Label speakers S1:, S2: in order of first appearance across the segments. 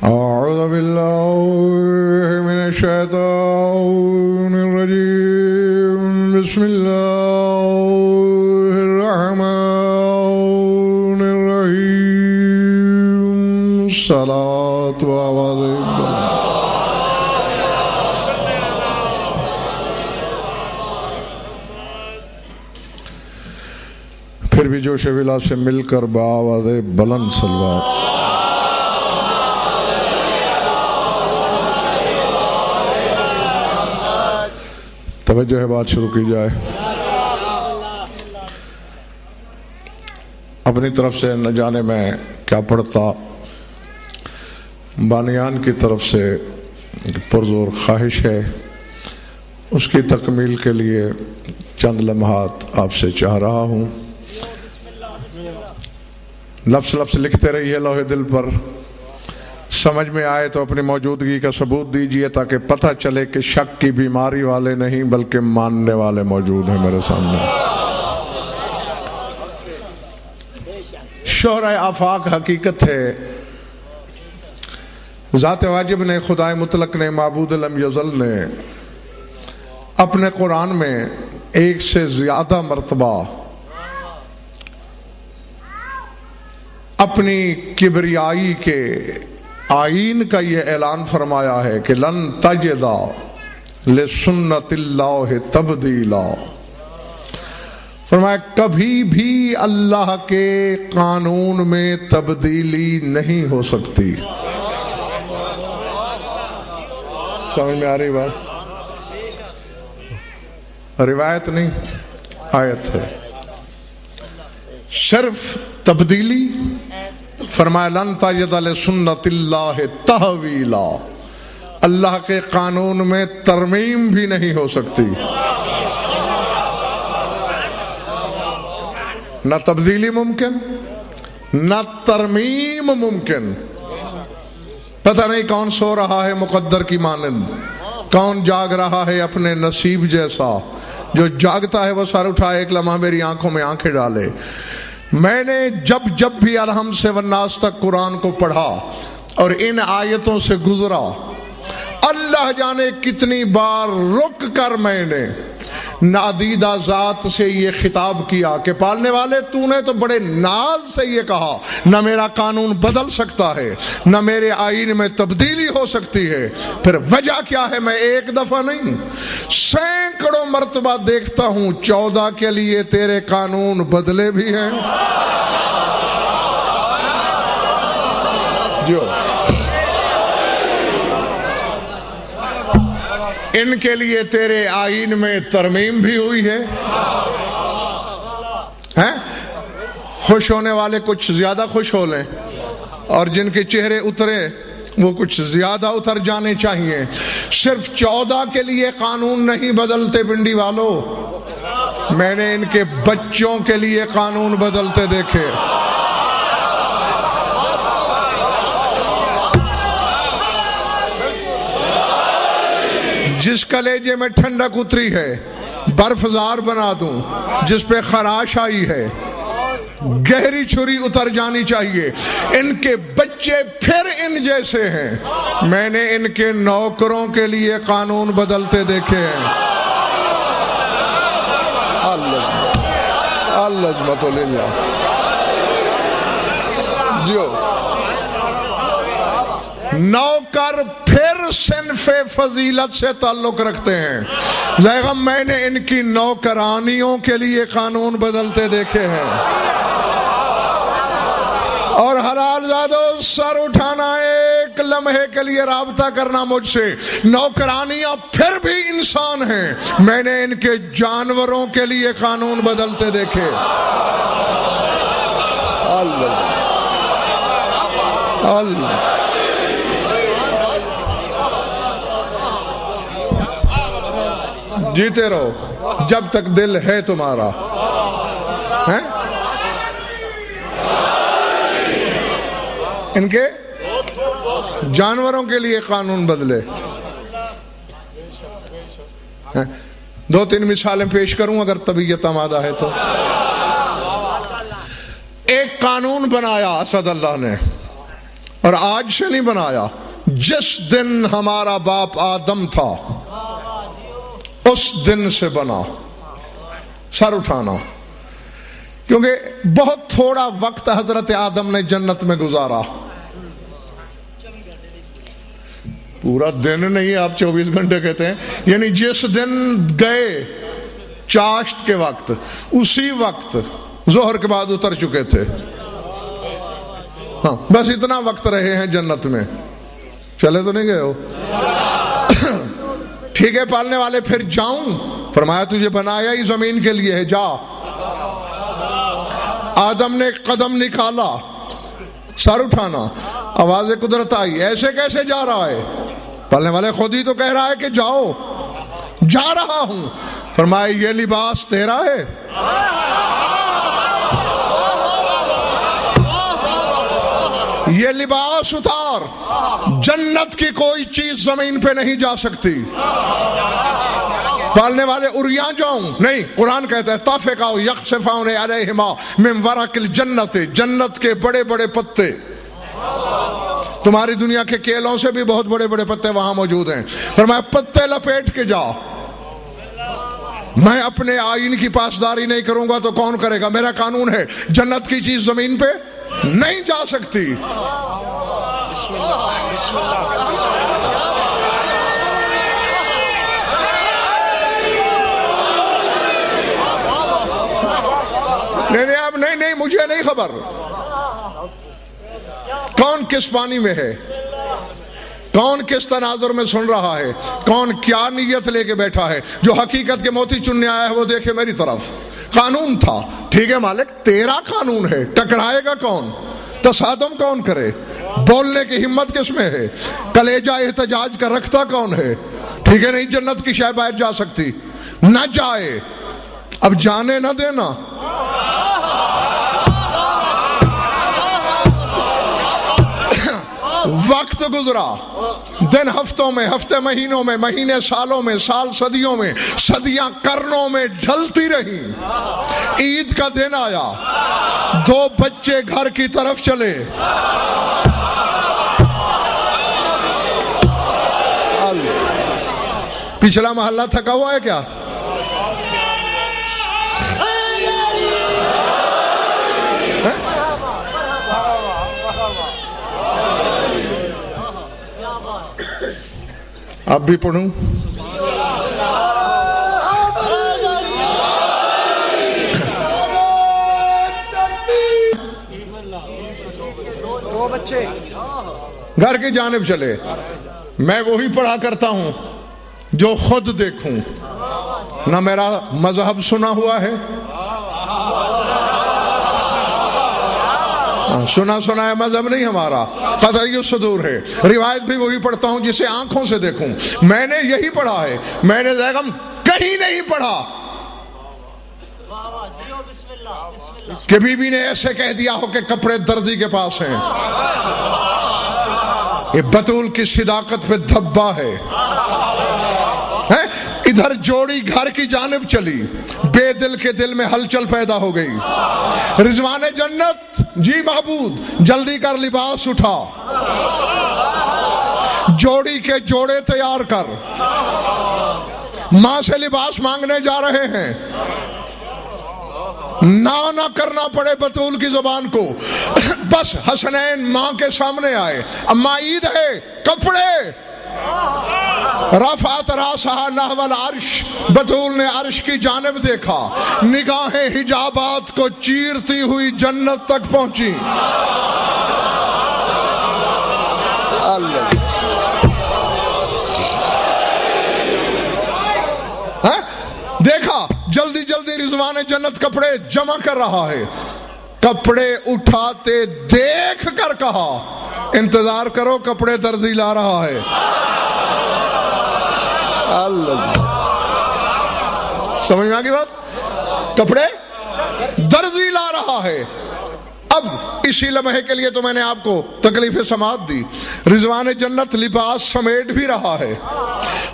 S1: أعوذ بالله من الشيطان الرجيم بسم الله الرحمن الرحيم الصلاة والسلام پھر بھی جوش ولا سے مل کر بآواز بلند صلوات توجہ ہے، بات شروع کی جائے۔ اپنی طرف سے نہ جانے میں کیا پڑھتا، بانیان کی طرف سے پرزور خواہش ہے، اس کی تکمیل کے لیے چند لمحات آپ سے چاہ رہا ہوں۔ لفظ لفظ لکھتے رہیے لوح دل پر، سمجھ میں آئے تو اپنی موجودگی کا ثبوت دیجئے تاکہ پتہ چلے کہ شک کی بیماری والے نہیں بلکہ ماننے والے موجود ہیں میرے سامنے۔ شہرہ آفاق حقیقت ہے، ذات واجب نے، خدائے مطلق نے، معبود لم یزل نے اپنے قرآن میں ایک سے زیادہ مرتبہ اپنی کبریائی کے آئین کا یہ اعلان فرمایا ہے کہ لن تجدا لسنت اللہ تبدیلا، فرمایا کبھی بھی اللہ کے قانون میں تبدیلی نہیں ہو سکتی۔ سمجھ میں آ رہی بات؟ روایت نہیں، آیت ہے۔ صرف تبدیلی، فرمایا لن تجد لسنت اللہ تحویلا، اللہ کے قانون میں ترمیم بھی نہیں ہو سکتی۔ نہ تبدیلی ممکن، نہ ترمیم ممکن۔ پتہ نہیں کون سو رہا ہے مقدر کی مانند، کون جاگ رہا ہے اپنے نصیب جیسا۔ جو جاگتا ہے وہ سر اٹھائے، ایک لمحہ میری آنکھوں میں آنکھیں ڈالے۔ میں نے جب بھی الحمد سے والناس تک قرآن کو پڑھا اور ان آیتوں سے گزرا، اللہ جانے کتنی بار رک کر میں نے نادیدہ ذات سے یہ خطاب کیا کہ پالنے والے تو نے تو بڑے ناز سے یہ کہا نہ میرا قانون بدل سکتا ہے نہ میرے آئین میں تبدیلی ہو سکتی ہے، پھر وجہ کیا ہے؟ میں ایک دفعہ نہیں سینکڑوں مرتبہ دیکھتا ہوں 14 کے لیے تیرے قانون بدلے بھی ہیں جو ان کے لیے تیرے آئین میں ترمیم بھی ہوئی ہے۔ خوش ہونے والے کچھ زیادہ خوش ہو لیں اور جن کے چہرے اترے وہ کچھ زیادہ اتر جانے چاہیے۔ صرف 14 کے لیے قانون نہیں بدلتے پنڈی والوں، میں نے ان کے بچوں کے لیے قانون بدلتے دیکھے۔ جس کلیجے میں ٹھنڈک اتری ہے برف زار بنا دوں، جس پہ خراش آئی ہے گہری چھری اتر جانی چاہیے۔ ان کے بچے پھر ان جیسے ہیں، میں نے ان کے نوکروں کے لیے قانون بدلتے دیکھے ہیں۔ العظمت للہ جو نوکر پھر صنف فضیلت سے تعلق رکھتے ہیں۔ زیغم میں نے ان کی نوکرانیوں کے لیے قانون بدلتے دیکھے ہیں۔ اور حلال زادوں سر اٹھانا، ایک لمحے کے لیے رابطہ کرنا مجھ سے، نوکرانیاں پھر بھی انسان ہیں، میں نے ان کے جانوروں کے لیے قانون بدلتے دیکھے۔ اللہ اللہ جیتے رہو جب تک دل ہے تمہارا۔ ان کے جانوروں کے لیے قانون بدلے۔ 2-3 مثالیں پیش کروں اگر طبیعت آمادہ ہے تو۔ ایک قانون بنایا اسد اللہ نے، اور آج سے نہیں بنایا، جس دن ہمارا باپ آدم تھا اس دن سے بنا۔ سر اٹھانا، کیونکہ بہت تھوڑا وقت حضرت آدم نے جنت میں گزارا، پورا دن نہیں، آپ 24 گھنٹے کہتے ہیں، یعنی جس دن گئے چاشت کے وقت، اسی وقت ظہر کے بعد اتر چکے تھے، ہاں بس اتنا وقت رہے ہیں جنت میں، چلے تو نہیں گئے ہو؟ ٹھیک ہے پالنے والے، پھر جاؤں؟ فرمایا تجھے بنایا ہی زمین کے لیے ہے، جا۔ آدم نے قدم نکالا، سر اٹھانا، آواز قدرت آئی، ایسے کیسے جا رہا ہے؟ پالنے والے خود ہی تو کہہ رہا ہے کہ جاؤ۔ جا رہا ہوں۔ فرمایا یہ لباس تیرا ہے؟ یہ لباس اتار، جنت کی کوئی چیز زمین پہ نہیں جا سکتی۔ پالنے والے اریاں جاؤں؟ نہیں، قرآن کہتا ہے تافقاؤ یخصفون علیہما من ورق الجنت، جنت کے بڑے بڑے پتے، تمہاری دنیا کے کیلوں سے بھی بہت بڑے بڑے پتے وہاں موجود ہیں۔ فرمایا پتے لپیٹ کے جا، میں اپنے آئین کی پاسداری نہیں کروں گا تو کون کرے گا؟ میرا قانون ہے جنت کی چیز زمین پہ نہیں جا سکتی۔ بسم اللہ بسم اللہ بسم اللہ۔ نہیں اب نہیں، مجھے نہیں خبر کون کس پانی میں ہے، کون کس تناظر میں سن رہا ہے، کون کیا نیت لے کے بیٹھا ہے۔ جو حقیقت کے موتی چننے آیا ہے وہ دیکھے میری طرف۔ قانون تھا، ٹھیک ہے مالک تیرا قانون ہے، ٹکرائے گا کون؟ تصادم کون کرے؟ بولنے کی ہمت کس میں ہے؟ کلیجہ احتجاج کا رکھتا کون ہے؟ ٹھیک ہے، نہیں جنت کی شے باہر جا سکتی، نہ جائے، اب جانے نہ دینا۔ وقت گزرا، دن ہفتوں میں، ہفتے مہینوں میں، مہینے سالوں میں، سال صدیوں میں، صدیاں قرنوں میں ڈھلتی رہی۔ عید کا دن آیا، دو بچے گھر کی طرف چلے، پچھلا محلہ تھکا ہوا ہے کیا؟ اب بھی پڑھوں؟ گھر کی جانب چلے، میں وہی پڑھا کرتا ہوں جو خود دیکھوں، نہ میرا مذہب سنا ہوا ہے، سنا ہے مذہب نہیں ہمارا، قطعی الصدور ہے، روایت بھی وہی پڑھتا ہوں جسے آنکھوں سے دیکھوں۔ میں نے یہی پڑھا ہے، میں نے زیغم کہیں نہیں پڑھا کہ بی بی نے ایسے کہہ دیا ہو کہ کپڑے درزی کے پاس ہیں۔ یہ بطول کی صداقت پہ دھبا ہے۔ ادھر جوڑی گھر کی جانب چلی، بے دل کے دل میں ہلچل پیدا ہو گئی۔ رضوان جنت، جی معبود جلدی کر لباس اٹھا، جوڑی کے جوڑے تیار کر، ماں سے لباس مانگنے جا رہے ہیں، نہ کرنا پڑے بطول کی زبان کو، بس حسنین ماں کے سامنے آئے، اماں عید ہے، کپڑے۔ رفعت راسہا نحو العرش، بطول نے عرش کی جانب دیکھا، نگاہیں حجابات کو چیرتی ہوئی جنت تک پہنچی۔ اللہ دیکھا، جلدی جلدی رضوان جنت کپڑے جمع کر رہا ہے، کپڑے اٹھاتے دیکھ کر کہا انتظار کرو، کپڑے درزی لا رہا ہے۔ اللہ سمجھ میں آگئی بات؟ کپڑے درزی لا رہا ہے۔ اب اسی لمحے کے لیے تو میں نے آپ کو تکلیف سماعت دی، رضوان جنت لباس سمیٹ بھی رہا ہے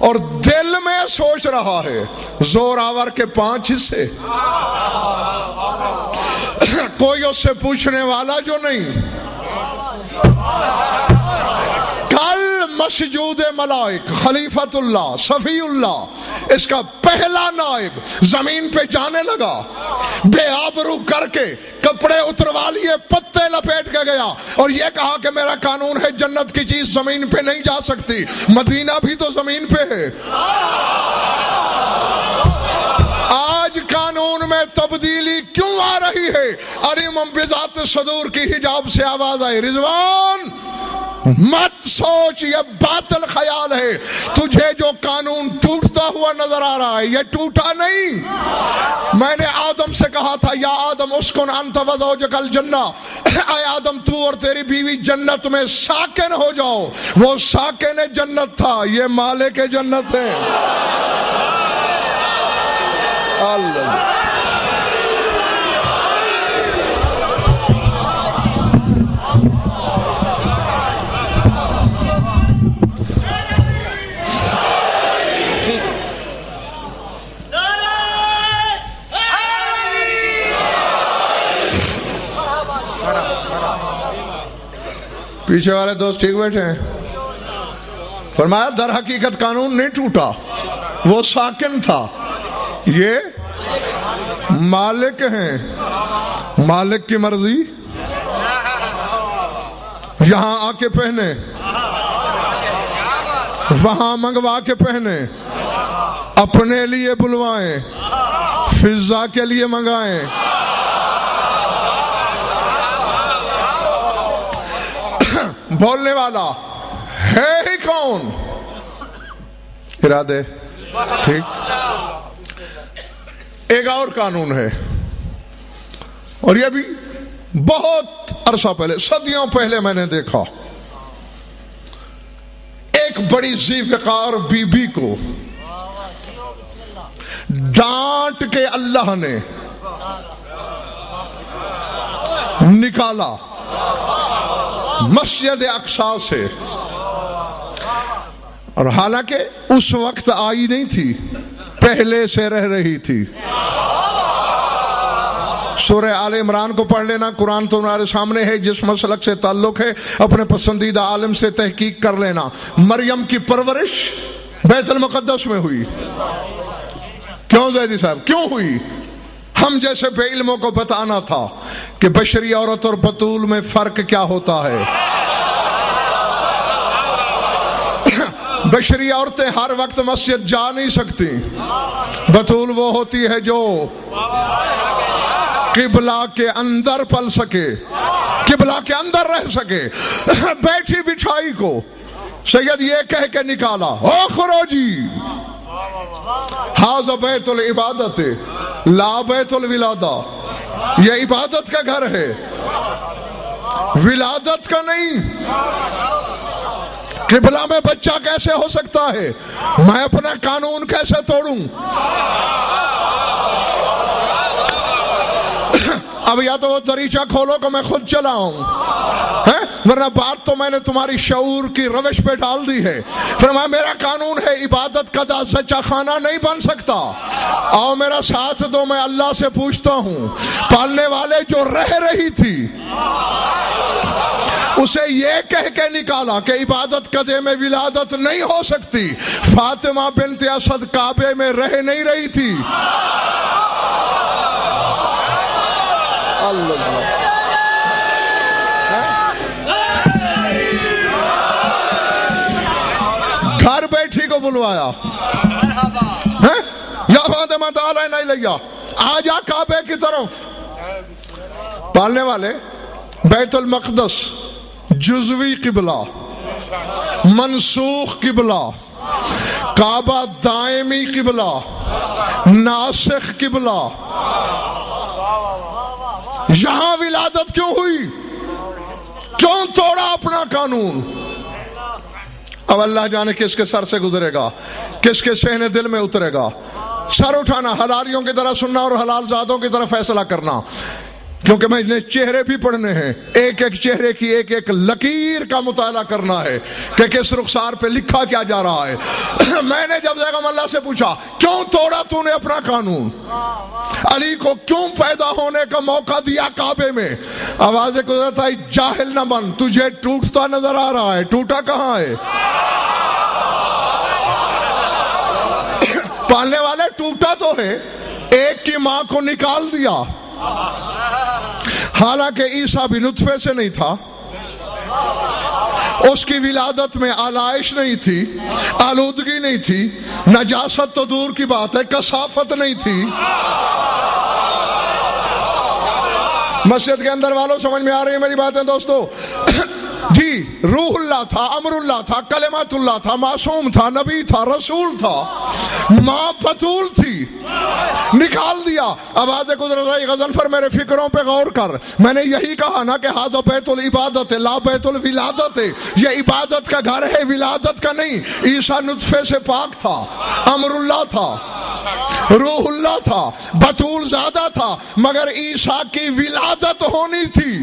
S1: اور دل میں سوچ رہا ہے زور آور کے 5 حصے، کوئی اس سے پوچھنے والا جو نہیں۔ مسجود ملائک خلیفۃ اللہ صفی اللہ اس کا پہلا نائب زمین پہ جانے لگا، بے آبرو کر کے کپڑے اتروا لیے، پتے لپیٹ کے گیا اور یہ کہا کہ میرا قانون ہے جنت کی چیز زمین پہ نہیں جا سکتی، مدینہ بھی تو زمین پہ ہے۔ آج قانون میں تبدیلی کیوں آ رہی ہے؟ اریم بذات صدور کی حجاب سے آواز آئی، رضوان مت سوچ، یہ باطل خیال ہے، تجھے جو قانون ٹوٹتا ہوا نظر آ رہا ہے یہ ٹوٹا نہیں۔ میں نے آدم سے کہا تھا یا آدم اسکن انت وزوجک الجنہ، اے آدم تو اور تیری بیوی جنت میں ساکن ہو جاؤ، وہ ساکن جنت تھا، یہ مالک جنت ہے۔ اللہ پیچھے والے دوست ٹھیک بیٹھے ہیں؟ فرمایا در حقیقت قانون نہیں ٹوٹا، وہ ساکن تھا، یہ مالک ہیں، مالک کی مرضی یہاں آ کے پہنے، وہاں منگوا کے پہنے، اپنے لیے بلوائیں، فضا کے لیے منگائیں۔ بولنے والا ہے ہی کون؟ ارادے ٹھیک۔ ایک اور قانون ہے اور یہ بھی بہت عرصہ پہلے، صدیوں پہلے میں نے دیکھا، ایک بڑی ذی وقار بی بی کو ڈانٹ کے اللہ نے نکالا مسجد اقصی سے، اور حالانکہ اس وقت آئی نہیں تھی، پہلے سے رہ رہی تھی۔ سورہ آل عمران کو پڑھ لینا، قرآن تو ہمارے سامنے ہے، جس مسلک سے تعلق ہے اپنے پسندیدہ عالم سے تحقیق کر لینا۔ مریم کی پرورش بیت المقدس میں ہوئی، کیوں زیدی صاحب کیوں ہوئی؟ ہم جیسے بے علموں کو بتانا تھا کہ بشری عورت اور بطول میں فرق کیا ہوتا ہے۔ بشری عورتیں ہر وقت مسجد جا نہیں سکتی، بطول وہ ہوتی ہے جو قبلہ کے اندر پل سکے، قبلہ کے اندر رہ سکے۔ بیٹھی بچھائی کو سید یہ کہہ کے نکالا، او خروجی ہاذا بیت العبادت لا بیت الولادہ، یہ عبادت کا گھر ہے، ولادت کا نہیں۔ قبلہ میں بچہ کیسے ہو سکتا ہے؟ میں اپنا قانون کیسے توڑوں؟ اب یا تو وہ دریچہ کھولو کہ میں خود چلاؤں، ورنہ بات تو میں نے تمہاری شعور کی روش پہ ڈال دی ہے۔ فرمایا میرا قانون ہے عبادت کا سچا خانہ نہیں بن سکتا، آؤ میرا ساتھ دو، میں اللہ سے پوچھتا ہوں۔ پالنے والے جو رہ رہی تھی اسے یہ کہہ کے نکالا کہ عبادت قدے میں ولادت نہیں ہو سکتی۔ فاطمہ بنت اسد کعبے میں رہ نہیں رہی تھی۔ اللہ گھر بیٹھی کو بلوایا، یا فاطمہ تعالی نہیں لیا، آ جا کعبے کی طرف۔ پالنے والے بیت المقدس جزوی قبلہ، منسوخ قبلہ، کعبہ دائمی قبلہ، ناسخ قبلہ، یہاں ولادت کیوں ہوئی؟ کیوں توڑا اپنا قانون؟ اب اللہ جانے کس کے سر سے گزرے گا، کس کے سہنے دل میں اترے گا۔ سر اٹھانا، حلالیوں کی طرح سننا اور حلال زادوں کی طرح فیصلہ کرنا، کیونکہ میں نے چہرے بھی پڑھنے ہیں، ایک ایک چہرے کی ایک ایک لکیر کا مطالعہ کرنا ہے کہ کس رخسار پہ لکھا کیا جا رہا ہے۔ میں نے جب بیگم اللہ سے پوچھا کیوں توڑا تو نے اپنا قانون، علی کو کیوں پیدا ہونے کا موقع دیا کعبے میں؟ آوازیں گزرتا ہے، جاہل نہ بن، تجھے ٹوٹتا نظر آ رہا ہے، ٹوٹا کہاں ہے؟ پالنے والے ٹوٹا تو ہے، ایک کی ماں کو نکال دیا، حالانکہ عیسیٰ بھی نطفے سے نہیں تھا، اس کی ولادت میں آلائش نہیں تھی، آلودگی نہیں تھی، نجاست تو دور کی بات ہے، کثافت نہیں تھی۔ مسجد کے اندر والوں سمجھ میں آ رہی ہے میری باتیں دوستو؟ جی، روح اللہ تھا، امر اللہ تھا، کلمات اللہ تھا، معصوم تھا، نبی تھا، رسول تھا، ماں بطول تھی، نکال دیا۔ آواز قدرت غضنفر میرے فکروں پہ غور کر، میں نے یہی کہا نا کہ ھذا بیت العبادت لا بیت الولادت ہے، یہ عبادت کا گھر ہے، ولادت کا نہیں۔ عیسیٰ نطفے سے پاک تھا، امر اللہ تھا، روح اللہ تھا، بطول زیادہ تھا، مگر عیسیٰ کی ولادت ہونی تھی،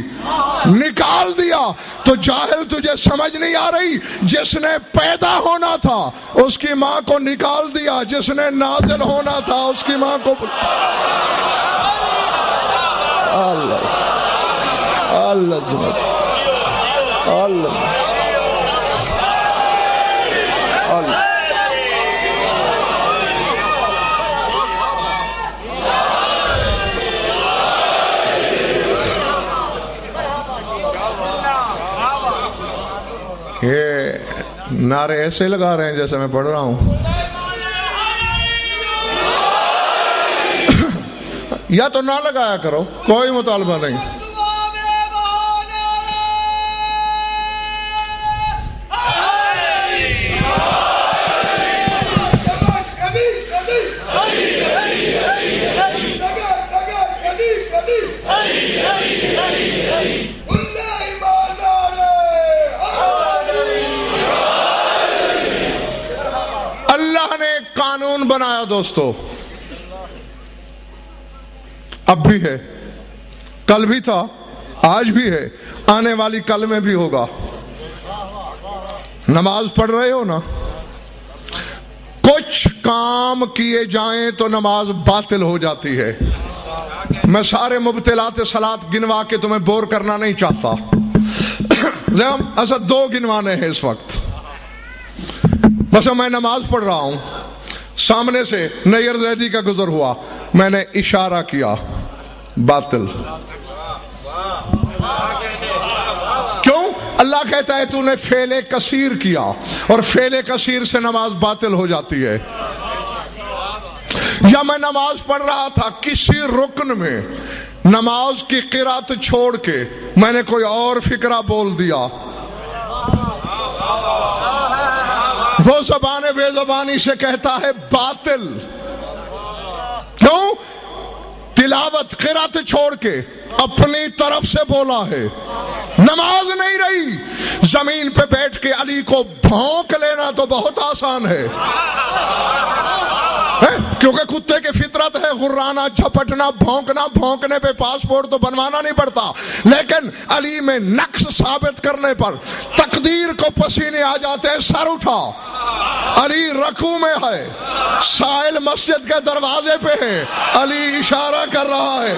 S1: نکال دیا۔ تو جاہل تجھے سمجھ نہیں آ رہی، جس نے پیدا ہونا تھا اس کی ماں کو نکال دیا، جس نے نازل ہونا تھا اس کی ماں کو اللہ اللہ اللہ اللہ۔ یہ نعرے ایسے لگا رہے ہیں جیسے میں پڑھ رہا ہوں، یا تو نہ لگایا کرو، کوئی مطالبہ نہیں۔ قانون بنایا دوستو، اب بھی ہے، کل بھی تھا، آج بھی ہے، آنے والی کل میں بھی ہوگا۔ نماز پڑھ رہے ہو نا، کچھ کام کیے جائیں تو نماز باطل ہو جاتی ہے۔ میں سارے مبتلات صلاۃ گنوا کے تمہیں بور کرنا نہیں چاہتا، ایسا دو گنوانے ہیں اس وقت۔ بس میں نماز پڑھ رہا ہوں، سامنے سے نیر زیدی کا گزر ہوا، میں نے اشارہ کیا، باطل۔ کیوں؟ اللہ کہتا ہے تو نے فعل کثیر کیا، اور فعل کثیر سے نماز باطل ہو جاتی ہے۔ یا میں نماز پڑھ رہا تھا، کسی رکن میں نماز کی قرات چھوڑ کے میں نے کوئی اور فکرہ بول دیا، وہ زبان بے زبانی سے کہتا ہے باطل۔ کیوں؟ تلاوت قرات چھوڑ کے اپنی طرف سے بولا ہے، نماز نہیں رہی۔ زمین پہ بیٹھ کے علی کو بھونک لینا تو بہت آسان ہے، کیونکہ کتے کی فطرت ہے غرانا، جھپٹنا، بھونکنا، بھونکنے پہ پاسپورٹ تو بنوانا نہیں پڑتا۔ لیکن علی میں نقص ثابت کرنے پر تقدیر کو پسینے آ جاتے ہیں، سر اٹھا، علی رکوع میں ہے، سائل مسجد کے دروازے پہ ہے، علی اشارہ کر رہا ہے۔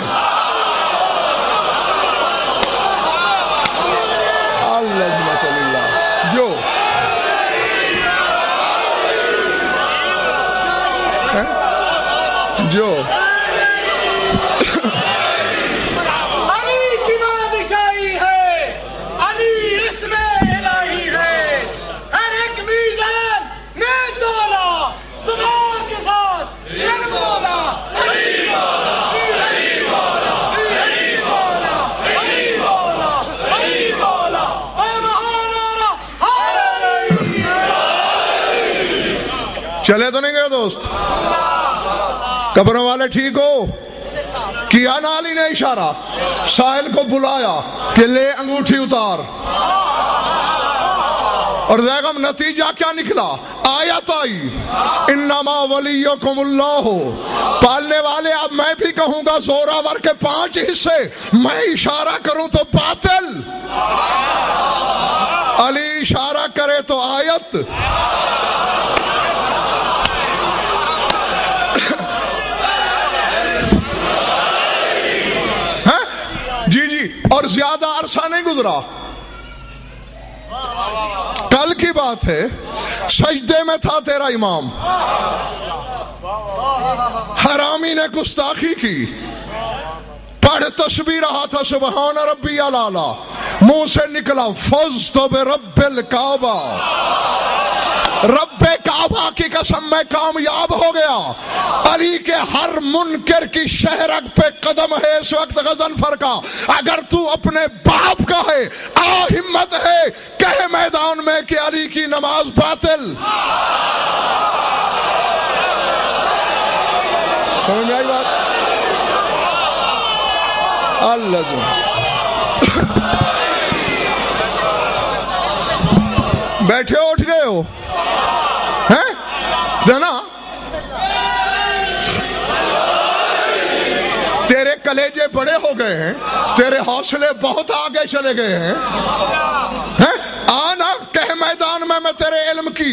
S1: جو جو
S2: علی کی بادشاہی ہے، علی اسم الہی ہے، ہر ایک میدان میں دولا زبان کے ساتھ یہ بولا علی بولا علی بولا علی بولا علی بولا علی بولا اے مولانا
S1: چلے تو نہیں گئے دوست؟ قبروں والے ٹھیک ہو؟ کیا نا علی نے اشارہ، سائل کو بلایا کہ لے انگوٹھی اتار، اور بیگم نتیجہ کیا نکلا؟ آیت آئی انما ولیکم اللہ۔ پالنے والے اب میں بھی کہوں گا زوراور کے 5 حصے، میں اشارہ کروں تو باطل، علی اشارہ کرے تو آیت۔ اور زیادہ عرصہ نہیں گزرا، کل کی بات ہے، سجدے میں تھا تیرا امام، حرامی نے گستاخی کی، پڑھ تسبیح رہا تھا سبحان ربی الاعلیٰ، منہ سے نکلا فزت برب الکعبہ، رب کعبہ کی قسم میں کامیاب ہو گیا۔ علی کے ہر منکر کی شہرگ پہ قدم ہے اس وقت غضنفر کا۔ اگر تو اپنے باپ کا ہے، آ ہمت ہے کہے میدان میں کہ علی کی نماز باطل۔ سمجھ میں آئی بات؟ اللہ بیٹھے اٹھ گئے ہو نا؟ تیرے کلیجے بڑے ہو گئے ہیں، تیرے حوصلے بہت آگے چلے گئے ہیں۔ آنا کہہ میدان میں تیرے علم کی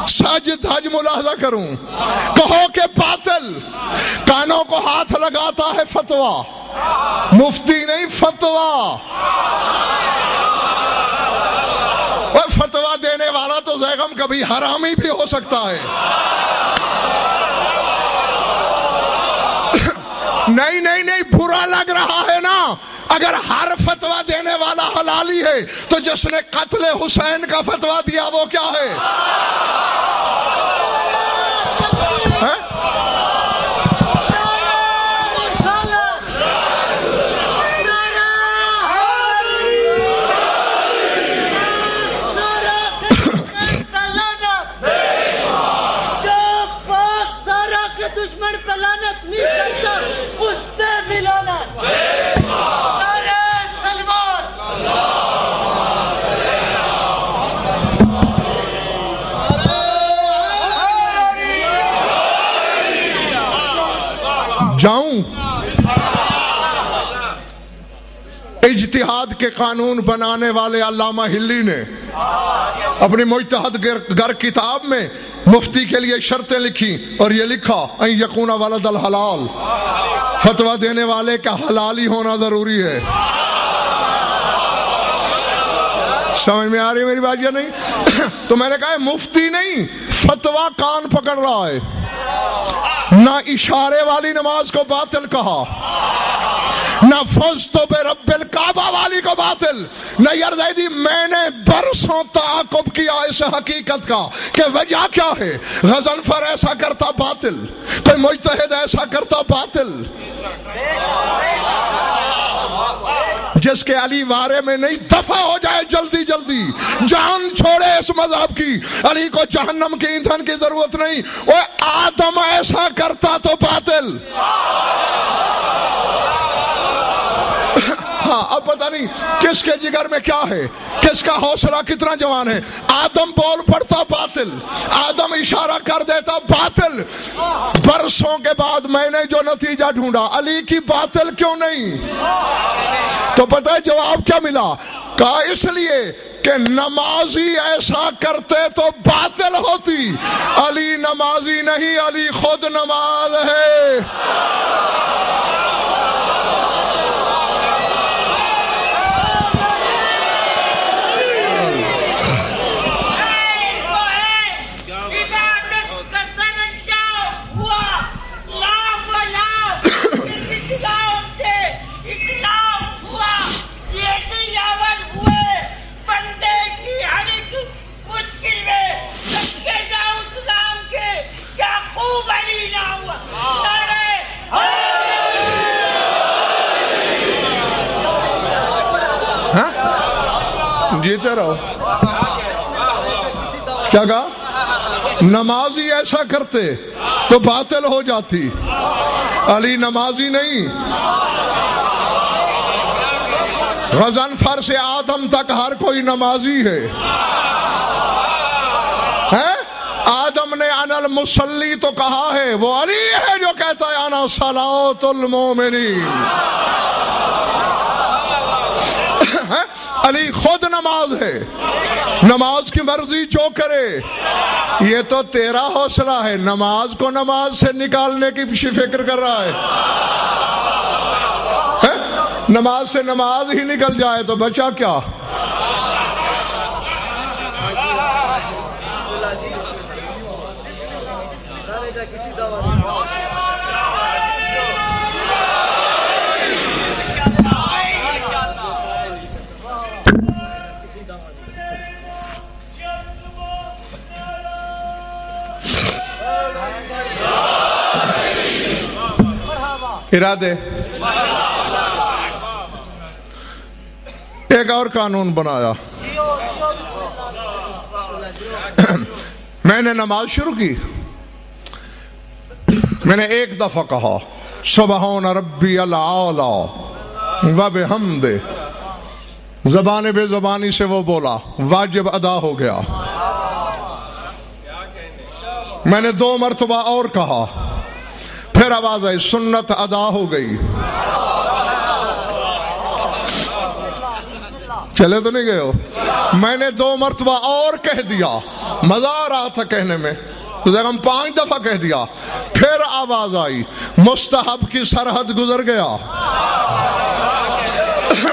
S1: ساجد حج ملاحظہ کروں، کہو کہ باطل۔ کانوں کو ہاتھ لگاتا ہے فتویٰ، مفتی نہیں فتویٰ۔ اور فتویٰ دینے والا تو زیغم کبھی حرامی بھی ہو سکتا ہے۔ نہیں برا لگ رہا ہے نا؟ اگر ہر فتویٰ دینے والا حلالی ہے تو جس نے قتل حسین کا فتویٰ دیا وہ کیا ہے؟ جاؤں؟ اجتہاد کے قانون بنانے والے علامہ ہلی نے اپنی مجتہد گر کتاب میں مفتی کے لیے شرطیں لکھی اور یہ لکھا ان یکون ولد الحلال، فتویٰ دینے والے کا حلالی ہونا ضروری ہے۔ سمجھ میں آ رہی میری بات یا نہیں؟ تو میں نے کہا مفتی نہیں، فتویٰ کان پکڑ رہا ہے۔ نہ اشارے والی نماز کو باطل کہا، نہ فزت برب الکعبہ والی کو باطل، نہ یرزیدی میں نے برسوں تعاقب کیا اس حقیقت کا کہ وجہ کیا ہے۔ غضنفر ایسا کرتا باطل، کوئی مجتہد ایسا کرتا باطل۔ جس کے علی وارے میں نہیں دفع ہو جائے جلدی جلدی، جان چھوڑے اس مذہب کی۔ علی کو جہنم کی ایندھن کی ضرورت نہیں۔ وہ آدم ایسا کرتا تو باطل۔ ہاں اب پتہ نہیں کس کے جگر میں کیا ہے، کس کا حوصلہ کتنا جوان ہے۔ آدم بول پڑتا باطل، آدم اشارہ کر دیتا باطل۔ برسوں کے بعد میں نے جو نتیجہ ڈھونڈا علی کی باطل کیوں نہیں، تو پتہ ہے جواب کیا ملا؟ کہا اس لیے کہ نمازی ایسا کرتے تو باطل ہوتی۔ علی نمازی نہیں، علی خود نماز ہے۔ جیتے رہو۔ کیا کہا؟ نمازی ایسا کرتے تو باطل ہو جاتی۔ علی نمازی نہیں، غضنفر سے آدم تک ہر کوئی نمازی ہے۔ آدم نے انا المصلی تو کہا ہے، وہ علی ہے جو کہتا ہے انا صلاۃ المومنین۔ علی خود نماز ہے، نماز کی مرضی جو کرے۔ یہ تو تیرا حوصلہ ہے، نماز کو نماز سے نکالنے کی فکر کر رہا ہے۔ نماز سے نماز ہی نکل جائے تو بچا کیا؟ ارادے. ایک اور قانون بنایا. میں نے نماز شروع کی, میں نے ایک دفعہ کہا سبحان ربی الاعلی وبحمدہ, زبان بے زبانی سے وہ بولا, واجب ادا ہو گیا. میں نے 2 مرتبہ اور کہا, پھر آواز آئی سنت ادا ہو گئی. چلے تو نہیں گئے ہو؟ میں نے 2 مرتبہ اور کہہ دیا, مزہ آ رہا تھا کہنے میں, تو ہم 5 دفعہ کہہ دیا. پھر آواز آئی مستحب کی سرحد گزر گیا.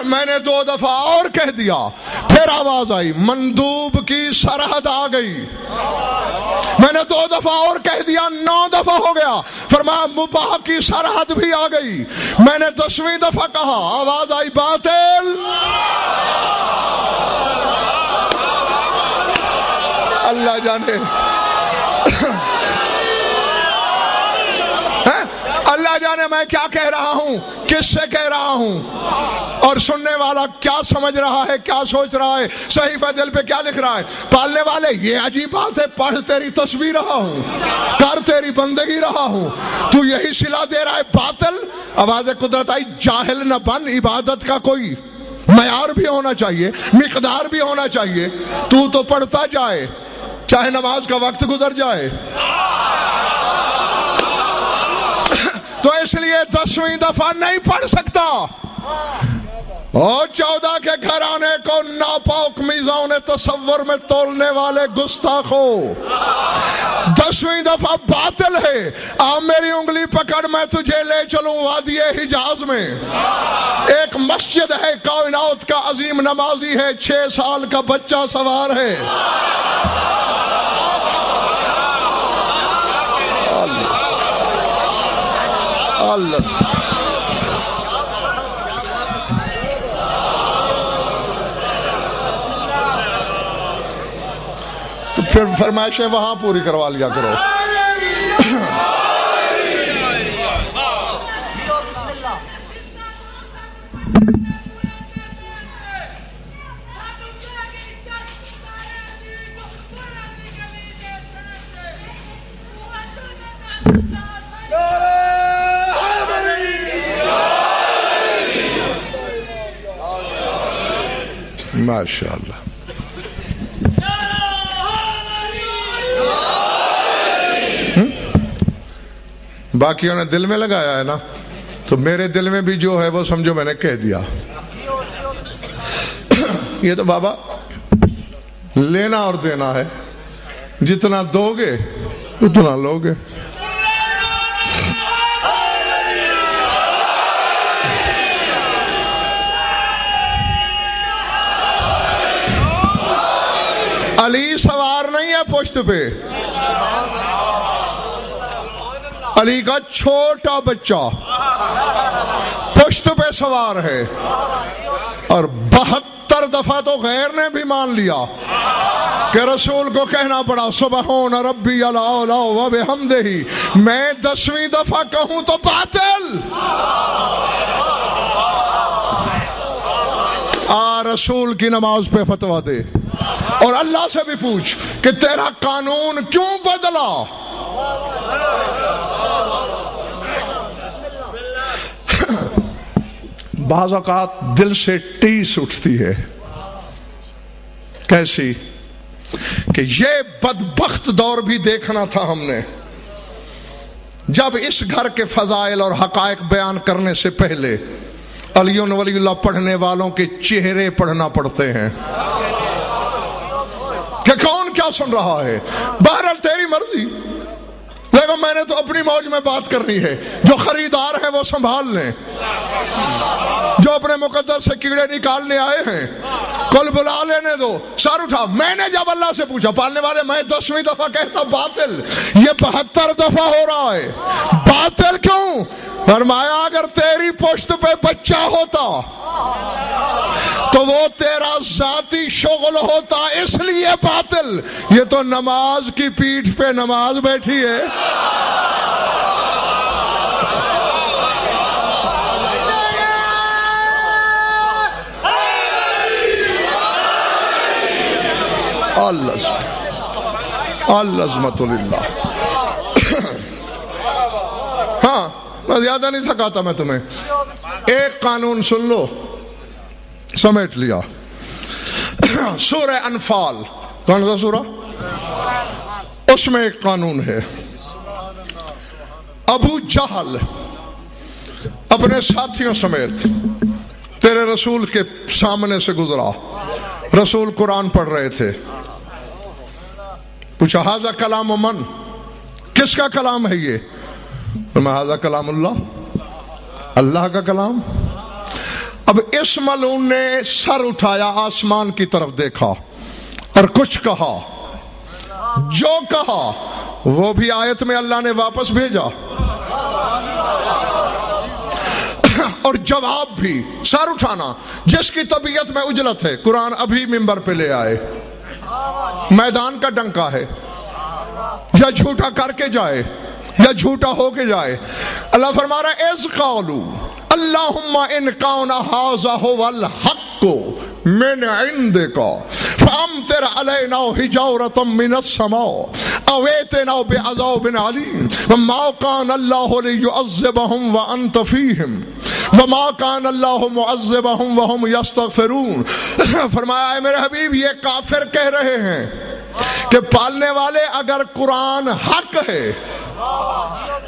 S1: میں نے 2 دفعہ اور کہہ دیا. پھر آواز آئی مندوب کی سرحد آ گئی. میں نے 2 دفعہ اور کہہ دیا, 9 دفعہ ہو گیا. فرمایا مباح کی سرحد بھی آ گئی. میں نے 10ویں دفعہ کہا, آواز آئی باطل. اللہ جانے, اللہ جانے میں کیا کہہ رہا ہوں, کس سے کہہ رہا ہوں, اور سننے والا کیا سمجھ رہا ہے, کیا سوچ رہا ہے, صحیفہ دل پہ کیا لکھ رہا ہے. پالنے والے یہ عجیب بات ہے, پڑھ تیری تسبیح رہا ہوں, کر تیری بندگی رہا ہوں, تو یہی صلہ دے رہا ہے باطل. آواز قدرت آئی جاہل نہ بن, عبادت کا کوئی معیار بھی ہونا چاہیے, مقدار بھی ہونا چاہیے. تو پڑھتا جائے چاہے نماز کا وقت گزر جائے. تو اس لیے 10ویں دفعہ نہیں پڑھ سکتا. اور 14 کے گھرانے کو ناپاک میزان تصور میں تولنے والے گستاخوں, 10ویں دفعہ باطل ہے. آپ میری انگلی پکڑ, میں تجھے لے چلوں وادی حجاز میں. ایک مسجد ہے, کائنات کا عظیم نمازی ہے, 6 سال کا بچہ سوار ہے. اللہ تو پھر فرمائشیں وہاں پوری کروا لیا کرو. ماشاءاللہ. باقیوں نے دل میں لگایا ہے نا, تو میرے دل میں بھی جو ہے وہ سمجھو میں نے کہہ دیا. یہ تو بابا لینا اور دینا ہے, جتنا دو گے اتنا لوگے. علی سوار نہیں ہے پشت پہ, علی کا چھوٹا بچہ پشت پہ سوار ہے. اور 72 دفعہ تو غیر نے بھی مان لیا کہ رسول کو کہنا پڑا سبحان ربی الاعلی وبحمدہ. میں 10ویں دفعہ کہوں تو باطل. رسول کی نماز پہ فتویٰ دے, اور اللہ سے بھی پوچھ کہ تیرا قانون کیوں بدلا. بعض اوقات دل سے ٹیس اٹھتی ہے. کیسی کہ یہ بدبخت دور بھی دیکھنا تھا ہم نے, جب اس گھر کے فضائل اور حقائق بیان کرنے سے پہلے علی ولی اللہ پڑھنے والوں کے چہرے پڑھنا پڑتے ہیں کہ کون کیا سن رہا ہے. بہرحال تیری مرضی, لیکن میں نے تو اپنی موج میں بات کرنی ہے. جو خریدار ہیں وہ سنبھال لیں, جو اپنے مقدر سے کیڑے نکالنے آئے ہیں کل بلا لینے دو, سر اٹھا. میں نے جب اللہ سے پوچھا پالنے والے, میں 10ویں دفعہ کہتا باطل, یہ 72 دفعہ ہو رہا ہے. باطل کیوں؟ فرمایا اگر تیری پشت پہ بچہ ہوتا تو وہ تیرا ذاتی شغل ہوتا, اس لیے باطل. یہ تو نماز کی پیٹھ پہ نماز بیٹھی ہے. العظمت للہ. ہاں میں زیادہ نہیں تھکاتا میں تمہیں. ایک قانون سن لو, سمیٹ لیا. سورہ انفال, کون سا سورہ؟ اس میں ایک قانون ہے. ابو جہل اپنے ساتھیوں سمیت تیرے رسول کے سامنے سے گزرا. رسول قرآن پڑھ رہے تھے. پوچھا ھذا کلام من, کس کا کلام ہے یہ؟ ھذا کلام اللہ, اللہ کا کلام. اب اس ملعون نے سر اٹھایا, آسمان کی طرف دیکھا اور کچھ کہا. جو کہا وہ بھی آیت میں اللہ نے واپس بھیجا, اور جواب بھی. سر اٹھانا, جس کی طبیعت میں اجلت ہے, قرآن ابھی منبر پہ لے آئے, میدان کا ڈنکا ہے, یا جھوٹا کر کے جائے یا جھوٹا ہو کے جائے. اللہ فرما رہا ہے اذ قالوا اللہم ان کان ھذا ھو الحق من عندک فامطر علینا حجارۃ من السماء او ائتنا بعذاب علیم وما کان اللہ لیعذبہم وانت فیہم وما کان اللہ معذبہم وہم یستغفرون. فرمایا اے میرے حبیب, یہ کافر کہہ رہے ہیں کہ پالنے والے اگر قرآن حق ہے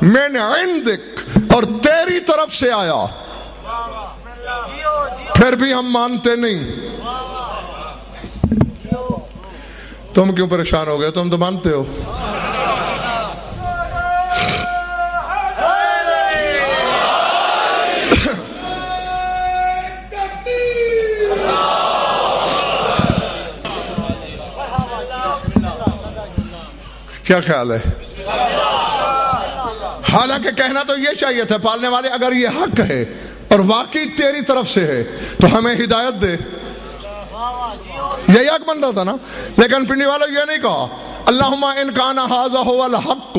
S1: من عندک اور تیری طرف سے آیا, پھر بھی ہم مانتے نہیں. تم کیوں پریشان ہو گئے؟ تم تو مانتے ہو. کیا خیال ہے؟ حالانکہ کہنا تو یہ چاہیے تھا, پالنے والے اگر یہ حق ہے اور واقعی تیری طرف سے ہے تو ہمیں ہدایت دے. یہی حق بنتا تھا نا. لیکن پنڈی والوں یہ نہیں کہا اللہم ان کان ھذا ھو الحق,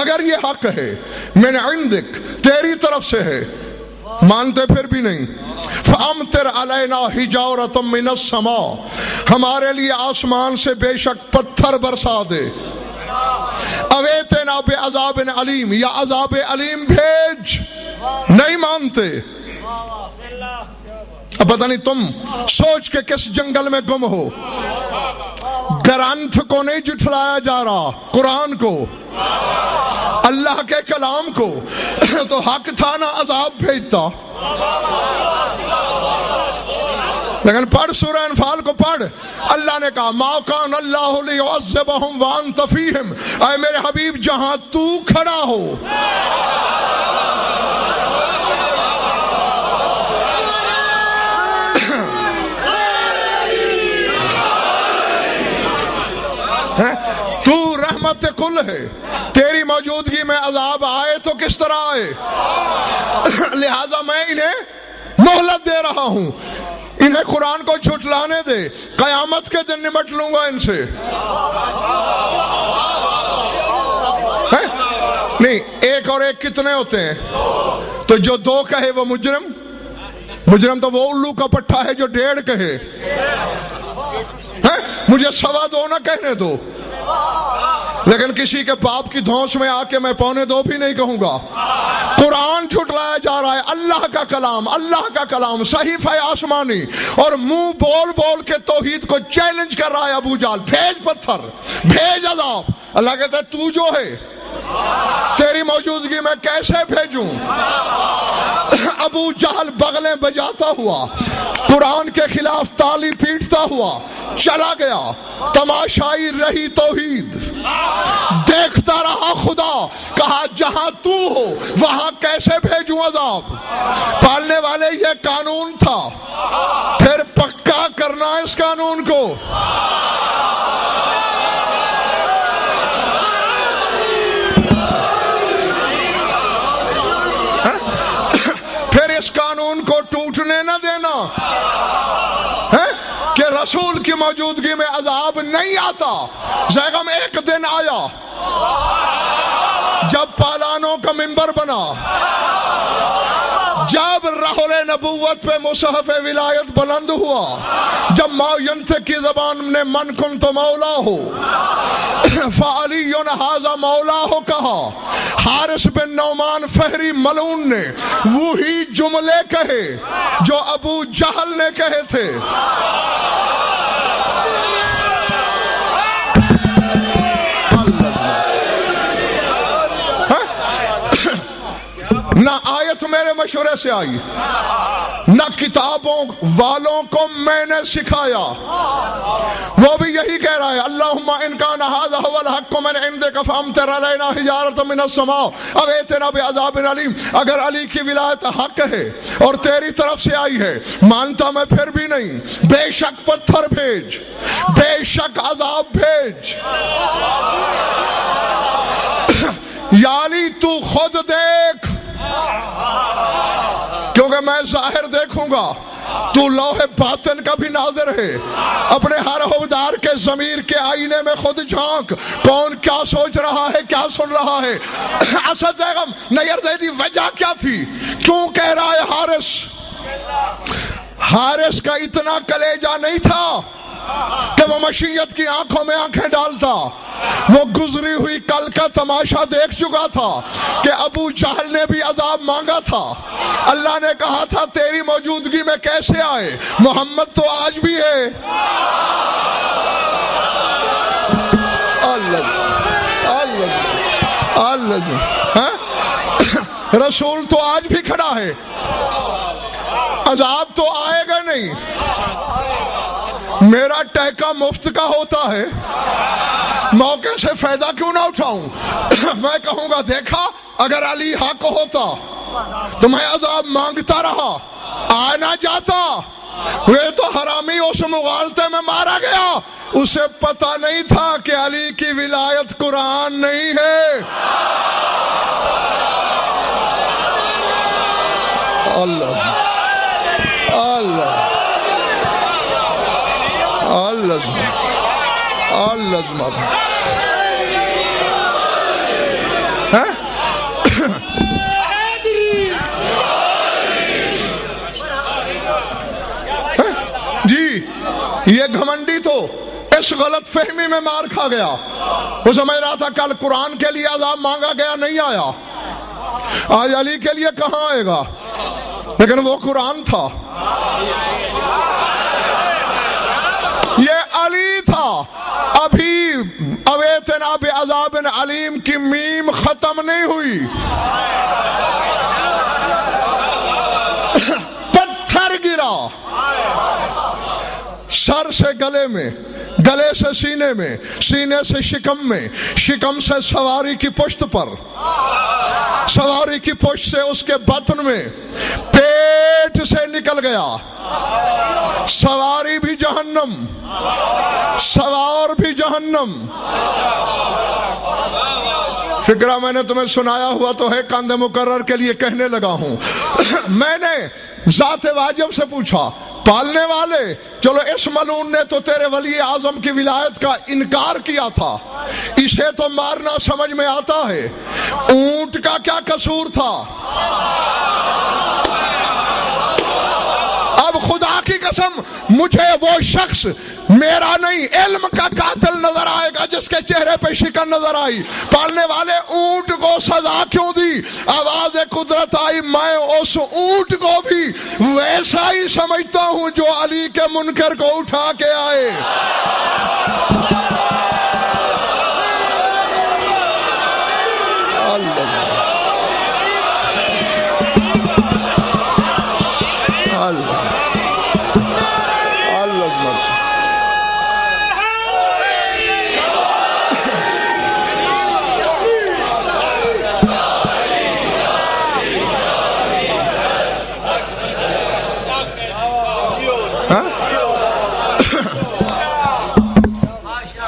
S1: اگر یہ حق ہے من عندک, تیری طرف سے ہے, مانتے پھر بھی نہیں. فامطر علینا حجارۃ من السماء, ہمارے لیے آسمان سے بے شک پتھر برسا دے. اویتنا بعذاب علیم, یا عذاب علیم بھیج. نہیں مانتے. اب پتہ نہیں تم سوچ کے کس جنگل میں گم ہو. گرانتھ کو نہیں جھٹلایا جا رہا, قرآن کو, اللہ کے کلام کو. تو حق تھا نا عذاب بھیجتا. لیکن پڑھ سورہ انفال کو پڑھ. اللہ نے کہا ما کان اللہ لیعذبہم وانت فیہم. اے میرے حبیب جہاں تو کھڑا ہو, تو رحمت کل ہے, تیری موجودگی میں عذاب آئے تو کس طرح آئے. لہذا میں انہیں مہلت دے رہا ہوں, انہیں قرآن کو جھٹلانے دے, قیامت کے دن نمٹ لوں گا ان سے. نہیں, ایک اور ایک کتنے ہوتے ہیں؟ تو جو دو کہے وہ مجرم. مجرم تو وہ الو کا پٹھا ہے جو 1.5 کہے. مجھے 2.25 نہ کہنے دو, لیکن کسی کے باپ کی دھونس میں آ کے میں 2.25 بھی نہیں کہوں گا. قرآن جھٹلایا جا رہا ہے, اللہ کا کلام, اللہ کا کلام, صحیفہ آسمانی, اور منہ بول بول کے توحید کو چیلنج کر رہا ہے ابو جہل. بھیج پتھر, بھیج عذاب. اللہ کہتا ہے تو جو ہے تیری موجودگی میں کیسے بھیجوں. ابو جہل بغلیں بجاتا ہوا, قرآن کے خلاف تالی پیٹتا ہوا چلا گیا. تماشائی رہی توحید, دیکھتا رہا خدا. کہا جہاں تو ہو وہاں کیسے بھیجوں عذاب. پالنے والے یہ قانون تھا, پھر پکا کرنا اس قانون کو. اس قانون کو ٹوٹنے نہ دینا کہ رسول کی موجودگی میں عذاب نہیں آتا. زیغم ایک دن آیا جب پالانوں کا منبر بنا, جب رہ نور نبوت پہ مصحف ولایت بلند ہوا جب ینطق کی زبان نے من کن تو مولا ہو فعلی ھذا مولا ہو کہا. حارث بن نعمان فہری ملعون نے وہی جملے کہے جو ابو جہل نے کہے تھے. نہ آیت میرے مشورے سے آئی، نہ کتابوں والوں کو میں نے سکھایا. وہ بھی یہی کہہ رہا ہے اللہم ان کان ھذا ھو الحق من عندک فامطر علینا حجارۃ من السماء او ائتنا بعذاب علیم. اگر علی کی ولایت حق ہے اور تیری طرف سے آئی ہے مانتا میں پھر بھی نہیں، بے شک پتھر بھیج، بے شک عذاب بھیج. یا علی تو خود دیکھ، کیونکہ میں ظاہر دیکھوں گا، تو لوح باطن کا بھی ناظر ہے. اپنے ہر حوادار کے ضمیر کے آئینے میں خود جھانک، کون کیا سوچ رہا ہے، کیا سن رہا ہے. اسد بیگم نیئر زیدی وجہ کیا تھی، کیوں کہہ رہا ہے حارث؟ حارث کا اتنا کلیجہ نہیں تھا کہ وہ مشیت کی آنکھوں میں آنکھیں ڈالتا. وہ گزری ہوئی کل کا تماشا دیکھ چکا تھا کہ ابو جہل نے بھی عذاب مانگا تھا. اللہ نے کہا تھا تیری موجودگی میں کیسے آئے، محمد تو آج بھی ہے. رسول تو آج بھی کھڑا ہے، عذاب تو آئے گا نہیں. میرا ٹیکہ مفت کا ہوتا ہے، موقع سے فائدہ کیوں نہ اٹھاؤں؟ میں کہوں گا دیکھا اگر علی حق ہوتا تو میں عذاب مانگتا رہا، آ نہ جاتا. وہ تو حرامی اس مغالطے میں مارا گیا، اسے پتہ نہیں تھا کہ علی کی ولایت قرآن نہیں ہے. اللہ اللہ اللزمت جی. یہ گھمنڈی تو اس غلط فہمی میں مار کھا گیا. وہ سمجھ رہا تھا کل قرآن کے لیے عذاب مانگا گیا، نہیں آیا. آج علی کے لیے کہاں آئے گا، لیکن وہ قرآن تھا، یہ علی تھا. ابھی اویتنا بعذاب علیم کی میم ختم نہیں ہوئی. پتھر گرا سر سے گلے میں، گلے سے سینے میں، سینے سے شکم میں، شکم سے سواری کی پشت پر، سواری کی پشت سے اس کے بطن میں، پیٹ سے نکل گیا. سواری بھی جہنم، سوار بھی جہنم. فکرہ میں نے تمہیں سنایا ہوا تو ہے، کاندے مقرر کے لیے کہنے لگا ہوں. میں نے ذات واجب سے پوچھا پالنے والے، چلو اس ملعون نے تو تیرے ولی اعظم کی ولایت کا انکار کیا تھا، اسے تو مارنا سمجھ میں آتا ہے، اونٹ کا کیا قصور تھا؟ اب خدا کی قسم مجھے وہ شخص میرا نہیں علم کا قاتل نظر آئے گا جس کے چہرے پہ شکن نظر آئی. پالنے والے اونٹ کو سزا کیوں دی؟ آواز قدرت آئی، میں اس اونٹ کو بھی ویسا ہی سمجھتا ہوں جو علی کے منکر کو اٹھا کے آئے.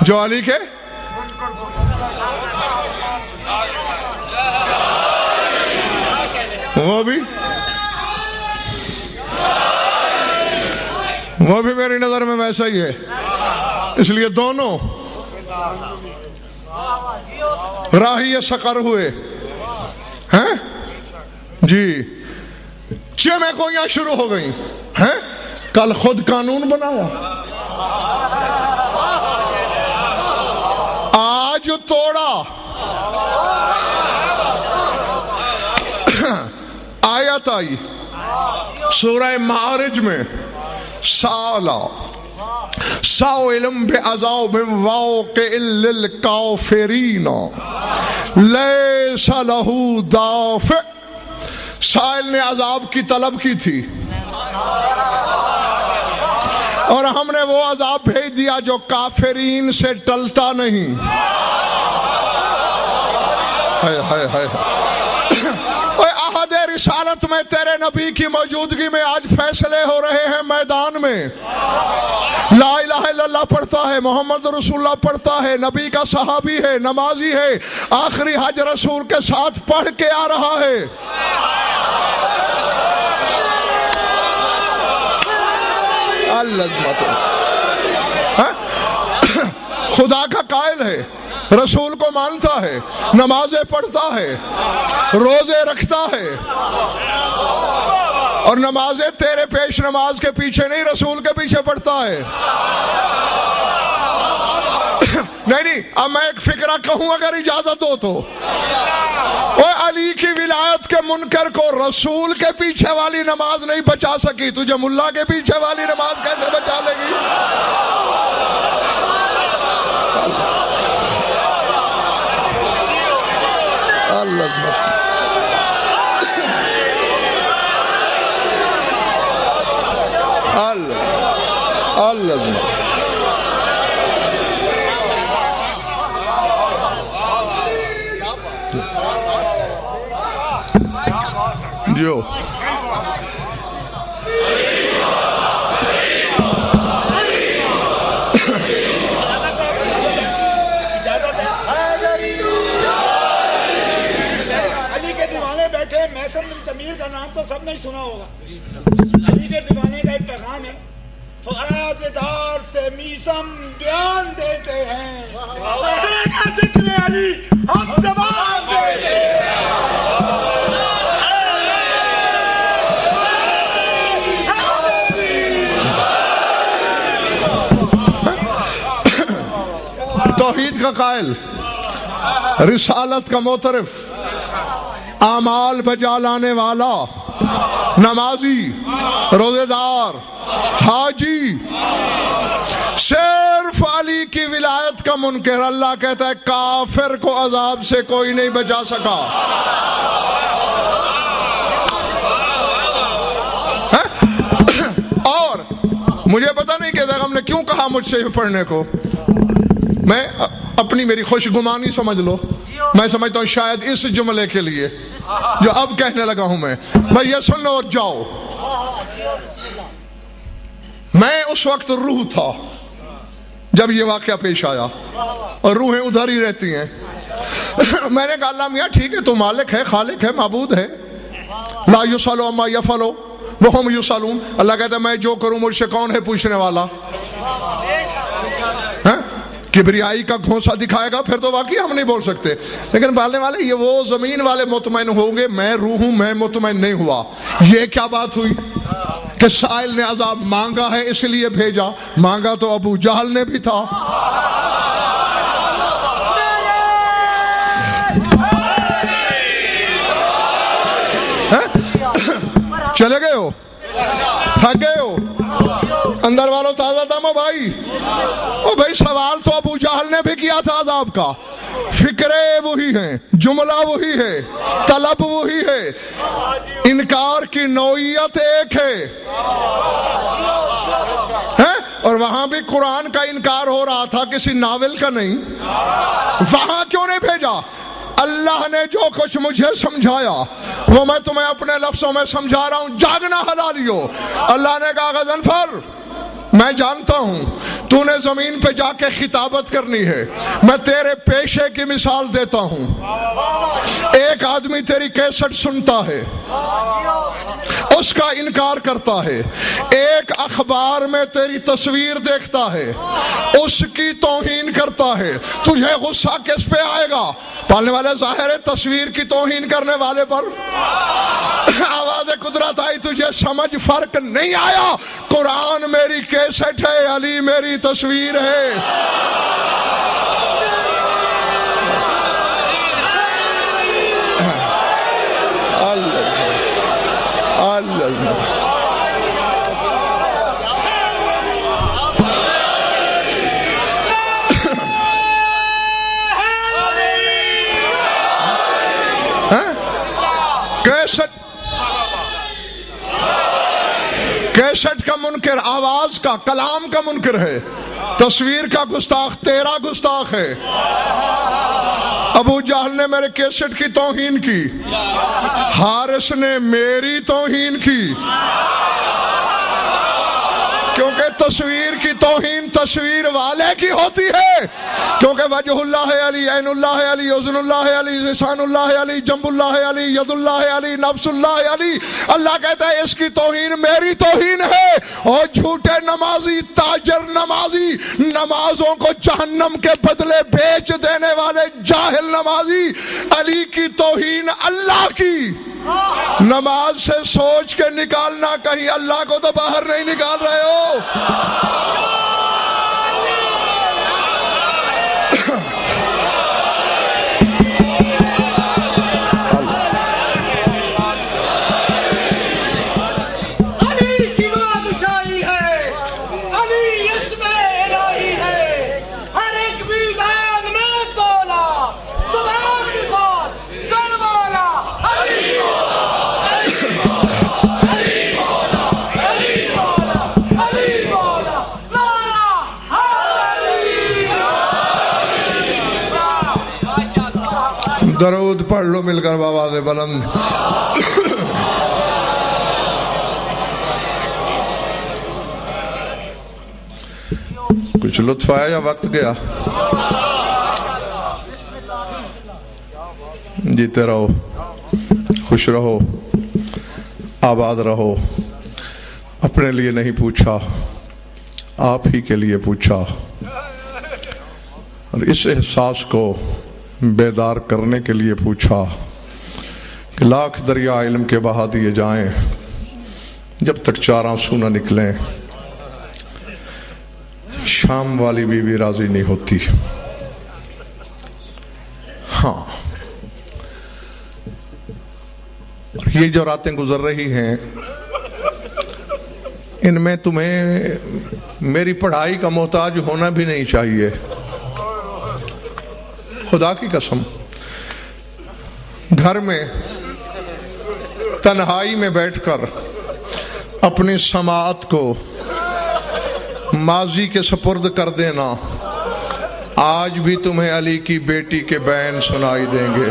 S1: جو علی کے وہ بھی میری نظر میں ویسا ہی ہے. اس لیے دونوں راہی سقر ہوئے ہیں جی. چیمیں کوئیاں شروع ہو گئیں ہیں، کل خود قانون بنایا، آج توڑا۔ آیت آئی سورہ معارج میں، سالا سائلم بعذاب واقع للکافرین لیس لہ دافع، سائل نے عذاب کی طلب کی تھی اور ہم نے وہ عذاب بھیج دیا جو کافرین سے ٹلتا نہیں۔ عہد رسالت میں تیرے نبی کی موجودگی میں آج فیصلے ہو رہے ہیں میدان میں۔ لا الہ الا اللہ پڑھتا ہے، محمد رسول اللہ پڑھتا ہے، نبی کا صحابی ہے، نمازی ہے، آخری حج رسول کے ساتھ پڑھ کے آ رہا ہے۔ خدا کا قائل ہے، رسول کو مانتا ہے، نمازیں پڑھتا ہے، روزے رکھتا ہے، اور نمازیں تیرے پیش نماز کے پیچھے نہیں، رسول کے پیچھے پڑھتا ہے۔ نہیں، اب میں ایک فکرہ کہوں اگر اجازت ہو تو، وہ علی کی ولایت کے منکر کو رسول کے پیچھے والی نماز نہیں بچا سکی، تجھے ملا کے پیچھے والی نماز کیسے بچا لے گی؟ جو
S3: تمیر کا نام تو سب نے سنا ہوگا، علی کے دیوانے کا ایک پیغام ہے، فرازدار سے میسم بیان دیتے ہیں، ذکر علی ہم زبان دیتے ہیں۔
S1: توحید کا قائل، رسالت کا معترف، اعمال بجا لانے والا، نمازی، روزے دار، حاجی، صرف علی کی ولایت کا منکر، اللہ کہتا ہے کافر کو عذاب سے کوئی نہیں بچا سکا۔ اور مجھے پتہ نہیں کہ ہم نے کیوں کہا مجھ سے پڑھنے کو، میں اپنی میری خوش گمانی سمجھ لو، میں سمجھتا ہوں شاید اس جملے کے لیے جو اب کہنے لگا ہوں میں یہ سن لو اور جاؤ۔ میں اس وقت روح تھا جب یہ واقعہ پیش آیا، اور روحیں ادھر ہی رہتی ہیں۔ میں نے کہا اللہ میاں ٹھیک ہے، تو مالک ہے، خالق ہے، معبود ہے، لا یسأل عما یفعل وہم یسألون، اللہ کہتا ہے میں جو کروں مجھ سے کون ہے پوچھنے والا؟ کبریائی کا گھونسا دکھائے گا پھر تو واقعی ہم نہیں بول سکتے، لیکن پالنے والے یہ وہ زمین والے مطمئن ہوں گے، میں روح ہوں، میں مطمئن نہیں ہوا۔ یہ کیا بات ہوئی کہ سائل نے عذاب مانگا ہے اس لیے بھیجا؟ مانگا تو ابو جہل نے بھی تھا۔ چلے گئے ہو، تھک گئے ہو، اندر والوں تازہ دم بھائی، او بھائی سوال تو ابو جہل نے بھی کیا تھا عذاب کا، فکرے وہی ہیں، جملہ وہی ہے، طلب وہی ہے، انکار کی نوعیت ایک ہے، اور وہاں بھی قرآن کا انکار ہو رہا تھا، کسی ناول کا نہیں۔ وہاں کیوں نہیں بھیجا؟ اللہ نے جو کچھ مجھے سمجھایا وہ میں تمہیں اپنے لفظوں میں سمجھا رہا ہوں، جاگنا حلالیو۔ اللہ نے کہا غضنفر میں جانتا ہوں تو نے زمین پہ جا کے خطابت کرنی ہے، میں تیرے پیشے کی مثال دیتا ہوں۔ ایک آدمی تیری کیسٹ سنتا ہے، اس کا انکار کرتا ہے، ایک اخبار میں تیری تصویر دیکھتا ہے اس کی توہین کرتا ہے، تجھے غصہ کس پہ آئے گا؟ پالنے والے ظاہر ہے تصویر کی توہین کرنے والے پر آواز قدرت آئی، تجھے سمجھ فرق نہیں آیا؟ قرآن میری کیسٹ ہے، علی میری تصویر ہے۔ کیسٹ کا منکر آواز کا، کلام کا منکر ہے، تصویر کا گستاخ تیرا گستاخ ہے۔ ابو جہل نے میرے کیسٹ کی توہین کی، حارث نے میری توہین کی، کیونکہ تصویر کی توہین تصویر والے کی ہوتی ہے، کیونکہ وجہ اللہ علی، عین اللہ علی، اذن اللہ علی، لسان اللہ علی، جنب اللہ علی، ید اللہ علی، نفس اللہ علی۔ اللہ کہتا ہے اس کی توہین میری توہین ہے۔ اور جھوٹے نمازی، تاجر نمازی، نمازوں کو جہنم کے بدلے بیچ دینے والے جاہل نمازی، علی کی توہین اللہ کی۔ نماز سے سوچ کے نکالنا، کہیں اللہ کو تو باہر نہیں نکال رہے ہو۔ درود پڑھ لو مل کر بآواز بلند۔ کچھ لطف آیا یا وقت گیا؟ جیتے رہو، خوش رہو، آباد رہو۔ اپنے لیے نہیں پوچھا، آپ ہی کے لیے پوچھا، اور اس احساس کو بیدار کرنے کے لیے پوچھا کہ لاکھ دریا علم کے بہا دیے جائیں، جب تک چار آنسو نہ نکلیں شام والی بیوی راضی نہیں ہوتی۔ ہاں، اور یہ جو راتیں گزر رہی ہیں ان میں تمہیں میری پڑھائی کا محتاج ہونا بھی نہیں چاہیے، خدا کی قسم۔ گھر میں تنہائی میں بیٹھ کر اپنی سماعت کو ماضی کے سپرد کر دینا، آج بھی تمہیں علی کی بیٹی کے بین سنائی دیں گے۔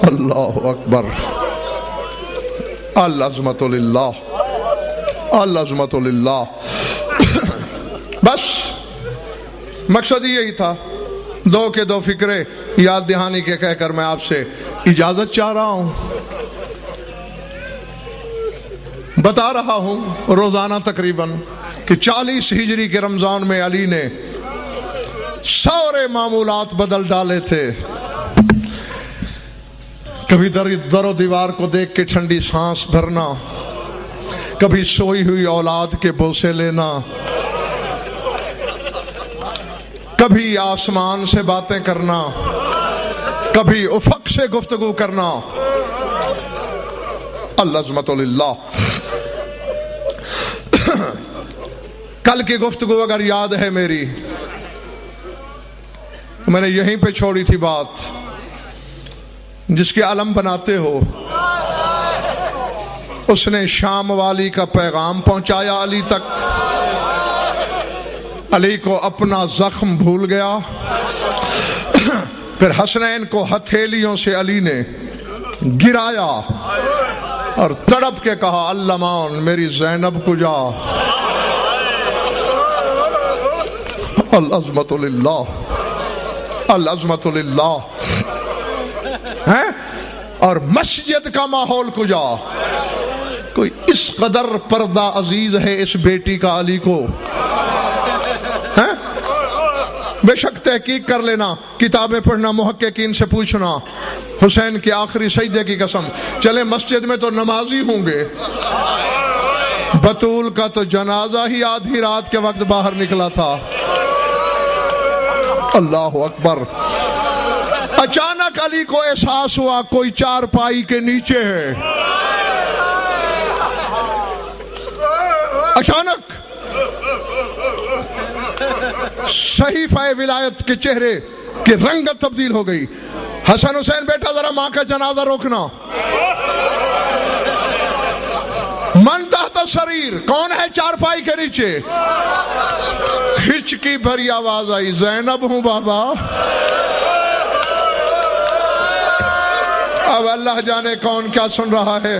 S1: اللہ اکبر، العظمت للہ، العظمت للہ۔ بس مقصد یہی تھا، دو کے دو فکرے یاد دہانی کے کہہ کر میں آپ سے اجازت چاہ رہا ہوں۔ بتا رہا ہوں روزانہ تقریباً کہ 40 ہجری کے رمضان میں علی نے سارے معمولات بدل ڈالے تھے۔ کبھی در و دیوار کو دیکھ کے ٹھنڈی سانس بھرنا، کبھی سوئی ہوئی اولاد کے بوسے لینا، کبھی آسمان سے باتیں کرنا، کبھی افق سے گفتگو کرنا۔ العظمت للہ۔ کل کی گفتگو اگر یاد ہے میری، میں نے یہیں پہ چھوڑی تھی بات، جس کے علم بناتے ہو اس نے شام والی کا پیغام پہنچایا علی تک، علی کو اپنا زخم بھول گیا، پھر حسنین کو ہتھیلیوں سے علی نے گرایا اور تڑپ کے کہا اللمان میری زینب کو جا۔ العظمت للہ، العظمت للہ۔ اور مسجد کا ماحول کجا؟ کوئی اس قدر پردہ عزیز ہے اس بیٹی کا علی کو، بے شک تحقیق کر لینا، کتابیں پڑھنا، محققین سے پوچھنا۔ حسین کے آخری سجدے کی قسم، چلے مسجد میں تو نمازی ہوں گے، بطول کا تو جنازہ ہی آدھی رات کے وقت باہر نکلا تھا۔ اللہ اکبر۔ اچانک علی کو احساس ہوا کوئی چارپائی کے نیچے ہے، اچانک صحیفہ ولایت کے چہرے کی رنگت تبدیل ہو گئی۔ حسن حسین بیٹا ذرا ماں کا جنازہ روکنا۔ من تحت سریر، کون ہے چارپائی کے نیچے؟ ہچکی بھری آواز آئی، زینب ہوں بابا۔ اب اللہ جانے کون کیا سن رہا ہے،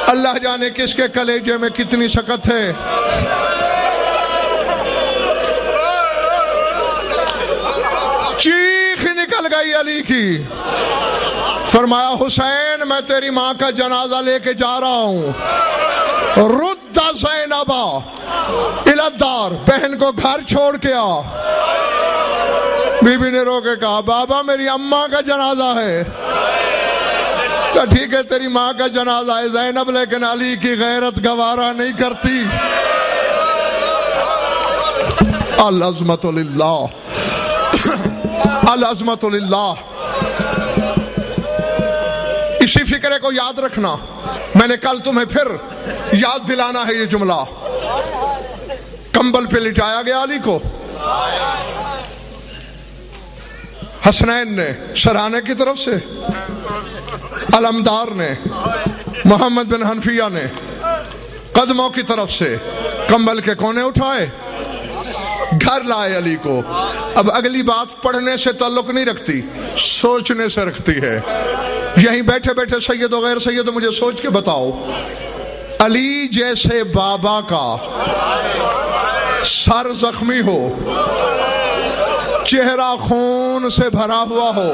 S1: اللہ جانے کس کے کلیجے میں کتنی سکت ہے۔ چیخ نکل گئی علی کی، فرمایا حسین میں تیری ماں کا جنازہ لے کے جا رہا ہوں، رد زینبا الی الدار، بہن کو گھر چھوڑ کے آ۔ بی بی نے رو کے کہا بابا میری اماں کا جنازہ ہے۔ تو ٹھیک ہے تیری ماں کا جنازہ ہے زینب، لیکن علی کی غیرت گوارا نہیں کرتی۔ العظمت للہ، العظمت للہ۔ اسی فکرے کو یاد رکھنا، میں نے کل تمہیں پھر یاد دلانا ہے یہ جملہ۔ کمبل پہ لٹایا گیا علی کو، حسنین نے سرحانے کی طرف سے، علمدار نے، محمد بن حنفیہ نے قدموں کی طرف سے کمبل کے کونے اٹھائے، گھر لائے علی کو۔ اب اگلی بات پڑھنے سے تعلق نہیں رکھتی، سوچنے سے رکھتی ہے۔ یہیں بیٹھے بیٹھے سید و غیر سید مجھے سوچ کے بتاؤ، علی جیسے بابا کا سر زخمی ہو، چہرہ خون سے بھرا ہوا ہو،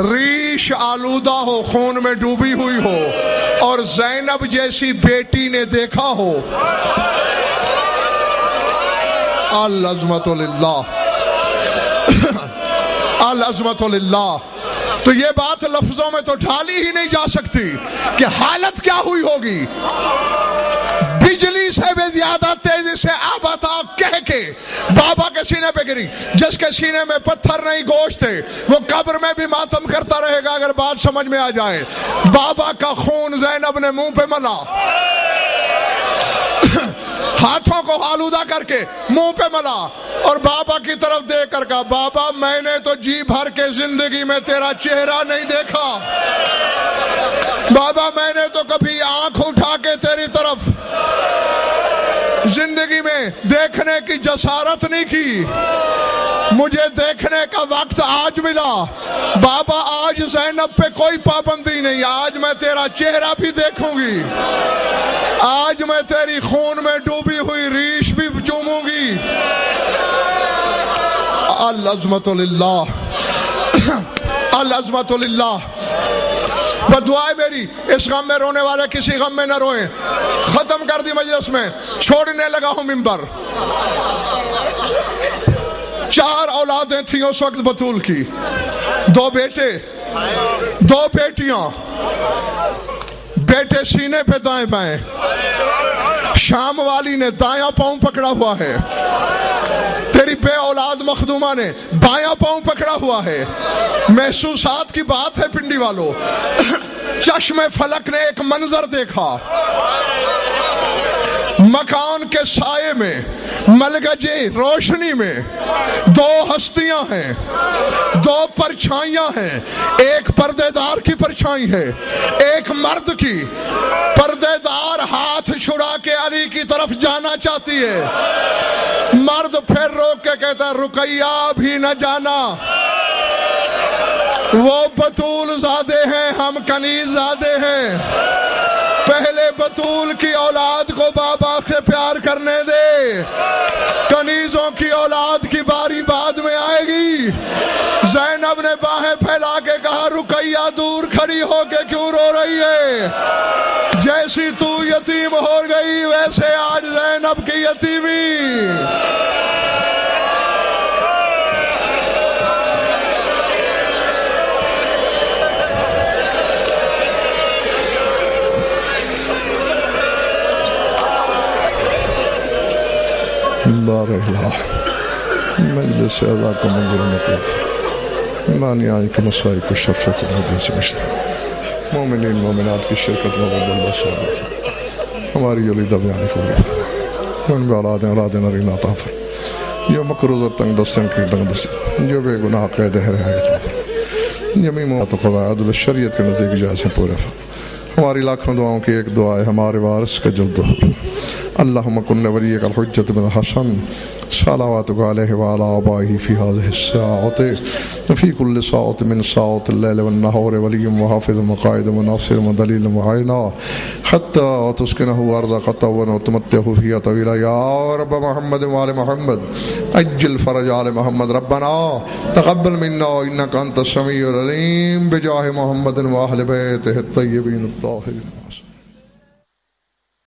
S1: ریش آلودہ ہو، خون میں ڈوبی ہوئی ہو، اور زینب جیسی بیٹی نے دیکھا ہو، العظمت للہ، العظمت للہ، تو یہ بات لفظوں میں تو ڈھالی ہی نہیں جا سکتی کہ حالت کیا ہوئی ہوگی۔ بجلی سے بھی زیادہ تیزی سے آباتا کہہ کے بابا کے سینے پہ گری، جس کے سینے میں پتھر نہیں گوشت تھے، وہ قبر میں بھی ماتم کرتا رہے گا اگر بات سمجھ میں آ جائے۔ بابا کا خون زینب نے منہ پہ ملا، ہاتھوں کو آلودہ کر کے منہ پہ ملا، اور بابا کی طرف دیکھ کر کہا بابا میں نے تو جی بھر کے زندگی میں تیرا چہرہ نہیں دیکھا، بابا میں نے تو کبھی آنکھ اٹھا کے تیری طرف زندگی میں دیکھنے کی جسارت نہیں کی، مجھے دیکھنے کا وقت آج ملا۔ بابا آج زینب پہ کوئی پابندی نہیں، آج میں تیرا چہرہ بھی دیکھوں گی، آج میں تیری خون میں ڈوبی ہوئی ریش بھی چوموں گی۔ العظمت للہ، العظمت للہ۔ بدعا ہے میری، اس غم میں رونے والے کسی غم میں نہ روئیں۔ ختم کر دی مجلس میں، چھوڑنے لگا ہوں منبر۔ 4 اولادیں تھیں اس وقت بطول کی، 2 بیٹے 2 بیٹیاں، بیٹے سینے پہ دائیں بائیں، شام والی نے دایاں پاؤں پکڑا ہوا ہے، تیری بے اولاد مخدومہ نے بایاں پاؤں پکڑا ہوا ہے۔ محسوسات کی بات ہے پنڈی والوں، چشم فلک نے ایک منظر دیکھا، مکان کے سائے میں، ملگجے روشنی میں 2 ہستیاں ہیں، 2 پرچھائیاں ہیں، ایک پردے دار کی پرچھائی ہے، ایک مرد کی۔ پردے دار ہاتھ چھڑا کے علی کی طرف جانا چاہتی ہے، مرد پھر روک کے کہتا ہے رقیہ بھی نہ جانا، وہ بطول زادے ہیں، ہم کنیز زادے ہیں، پہلے بطول کی اولاد کو بابا سے پیار کرنے دے، کنیزوں کی اولاد کی باری بعد میں آئے گی۔ زینب نے باہیں رقیہ دور کھڑی ہو کے کیوں رو رہی ہے؟ جیسی تو یتیم ہو گئی ویسے آج زینب کی یتیمی۔ بارہلا مجلس سے ادا کو منظر مطلب ایمانی آئی کے مسائل کو شرفت نبی سے مشرق مومنین مومنات کی شرکت مغبل بسارت ہماری یلیدہ بیانی کو ان بھی ارادیں نرینا تافر جو مکروز اور تنگ دستن کی تنگ دستی جو بے گناہ قید رہے تافر یمیم و قضاء عدل شریعت کے نزدیک جائز ہیں پورے ہماری لاکھوں دعاؤں کی ایک دعا ہے ہمارے وارث کا جلد ہو اللہم کن ولیک الحجت بن حسن صلواتک علیہ وعلی آبائہ فی هذه الساعة فی کل ساعة من ساعات اللیل والنہار ولی وحافظ مقائد وناصر ودلیل معائنہ حتی تسکنہ ارضک طوعا وتمتعہ فیہا طویلا یا رب محمد وآل محمد اجل فرج آل محمد ربنا تقبل منا انک انت السمیع العلیم بجاہ محمد وآہل بیتہ الطیبین الطاہرین